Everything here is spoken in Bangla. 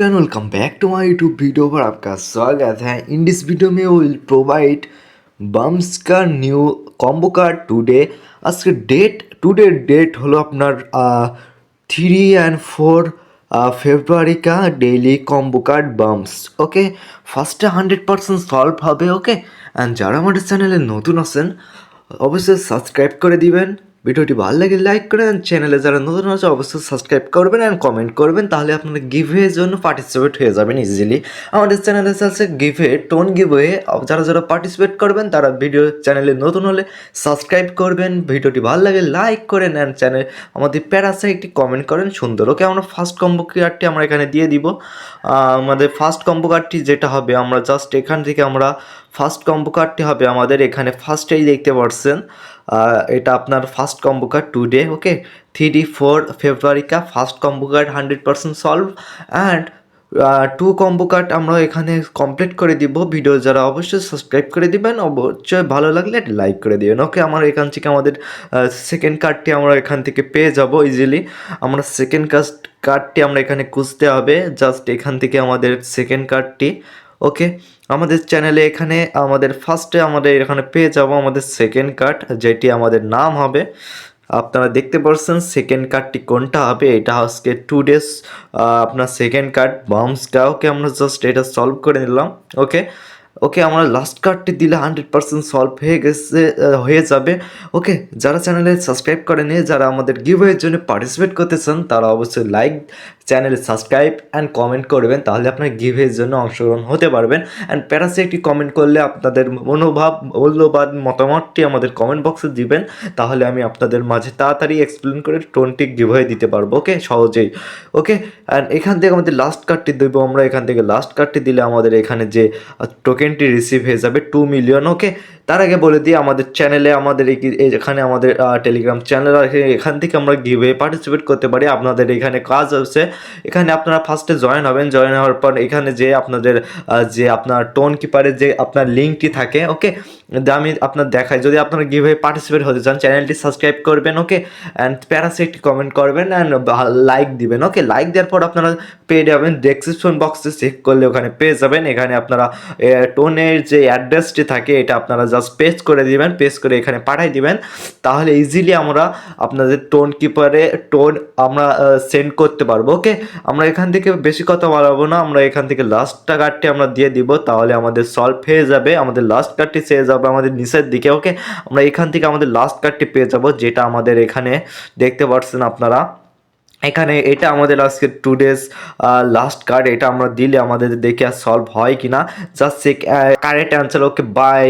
And welcome back to my YouTube video पर आपका स्वागत है। In this video में we will provide bumps का new combo card today। আজকে ডেট হলো আপনার 3 and 4 ফেব্রুয়ারি का ডেইলি কম্বো কার্ড বাম্পস। ওকে, ফার্স্টে 100% সলভ হবে। ওকে, অ্যান্ড যারা আমাদের চ্যানেলে নতুন আছেন অবশ্যই সাবস্ক্রাইব করে দিবেন। ভিডিওটি ভালো লাগে লাইক করেন, চ্যানেলে যারা নতুন আছে অবশ্যই সাবস্ক্রাইব করবেন অ্যান্ড কমেন্ট করবেন, তাহলে আপনারা গিভওয়ের জন্য পার্টিসিপেট হয়ে যাবেন ইজিলি। আমাদের চ্যানেলে আছে গিভওয়ে, টোন গিভওয়ে। যারা যারা পার্টিসিপেট করবেন তারা ভিডিও চ্যানেলে নতুন হলে সাবস্ক্রাইব করবেন, ভিডিওটি ভালো লাগে লাইক করেন অ্যান্ড চ্যানেল আমাদের প্যারাসে একটি কমেন্ট করেন সুন্দর। ওকে, আমরা ফার্স্ট কম্বো কার্ডটি আমরা এখানে দিয়ে দিব। আমাদের ফার্স্ট কম্বো কার্ডটি যেটা হবে, আমরা জাস্ট এখান থেকে আমরা ফার্স্ট কম্বো কার্ডটি হবে আমাদের এখানে ফার্স্টেই দেখতে পাচ্ছেন। এটা আপনার ফার্স্ট কম্বো কার্ড টুডে। ওকে, 3-4 ফেব্রুয়ারি का first combo card 100% solve and 2 combo card আমরা এখানে কমপ্লিট করে দিব। ভিডিও যারা অবশ্যই সাবস্ক্রাইব করে দিবেন, অবশ্যই ভালো লাগলে লাইক করে দিবেন। ওকে, আমার এখান থেকে আমাদের সেকেন্ড কার্ডটি আমরা এখান থেকে পেয়ে যাব ইজিলি। আমরা সেকেন্ড কার্ডটি আমরা এখানে খুঁজতে হবে, জাস্ট এখান থেকে আমাদের সেকেন্ড কার্ডটি। ওকে, আমাদের চ্যানেলে এখানে আমাদের ফার্স্টে আমাদের এখানে পেয়ে যাব আমাদের সেকেন্ড কার্ড, যেটি আমাদের নাম হবে। আপনারা দেখতে পাচ্ছেন সেকেন্ড কার্ডটি কোনটা হবে, এটা আজকে 2 ডেজ আপনার সেকেন্ড কার্ড বাউন্সটা। ওকে, আমরা জাস্ট এটা সলভ করে নিলাম। ওকে ওকে, আমরা লাস্ট কার্ডটি দিলে 100% সলভ হয়ে যাবে। ওকে, যারা চ্যানেলে সাবস্ক্রাইব করেনি, যারা আমাদের গিভওয়ের জন্য পার্টিসিপেট করতে চান, তারা অবশ্যই লাইক, চ্যানেলে সাবস্ক্রাইব অ্যান্ড কমেন্ট করবেন, তাহলে আপনার গিভওয়ের জন্য অংশগ্রহণ হতে পারবেন। অ্যান্ড প্যারাসে একটি কমেন্ট করলে আপনাদের মূল্যবান মতামতটি আমাদের কমেন্ট বক্সে দিবেন, তাহলে আমি আপনাদের মাঝে তাড়াতাড়ি এক্সপ্লেন করে টোনটি গিভওয়ে দিতে পারবো। ওকে, সহজেই। ওকে, অ্যান্ড এখান থেকে আমাদের লাস্ট কার্ডটি দেবো আমরা। এখান থেকে লাস্ট কার্ডটি দিলে আমাদের এখানে যে টোকেনটি রিসিভ হয়ে যাবে 2 মিলিয়ন। ওকে, তার আগে বলে দিই আমাদের চ্যানেলে আমাদের এখানে আমাদের টেলিগ্রাম চ্যানেল আছে, এখান থেকে আমরা গিভওয়ে পার্টিসিপেট করতে পারি। আপনাদের এখানে কাজ আছে, এখানে আপনারা ফার্স্টে জয়েন হবেন। জয়েন হওয়ার পর এখানে যে আপনাদের যে আপনার টোন কিপারের যে আপনার লিঙ্কটি থাকে, ওকে, আমি আপনার দেখাই। যদি আপনারা গিভওয়ে পার্টিসিপেট হতে চান, চ্যানেলটি সাবস্ক্রাইব করবেন। ওকে, অ্যান্ড প্যারাসে একটি কমেন্ট করবেন অ্যান্ড লাইক দিবেন। ওকে, লাইক দেওয়ার পর আপনারা পেয়ে যাবেন, ডেসক্রিপশন বক্সে চেক করলে ওখানে পেয়ে যাবেন। এখানে আপনারা টোনের যে অ্যাড্রেসটি থাকে এটা আপনারা জাস্ট পেস্ট করে দিবেন, পেস্ট করে এখানে পাঠিয়ে দিবেন, তাহলে ইজিলি আমরা আপনাদের টোন কিপারে টোন আমরা সেন্ড করতে পারবো। ওকে, আমরা এখান থেকে বেশি কথা বলাবো না, আমরা এখান থেকে লাস্ট কার্ডটি আমরা দিয়ে দিব, তাহলে আমাদের সলভ হয়ে যাবে। আমাদের লাস্ট কার্ডটি চেয়ে যাবে আমাদের নিচের দিকে। ওকে, আমরা এখান থেকে আমাদের লাস্ট কার্ডটি পেয়ে যাব, যেটা আমাদের এখানে দেখতে পাচ্ছেন আপনারা। এখানে এটা আমাদের আজকে 2 ডেজ লাস্ট কার্ড, এটা আমরা দিলে আমাদের দেখে আর সলভ হয় কিনা। Just correct answer. Okay, by.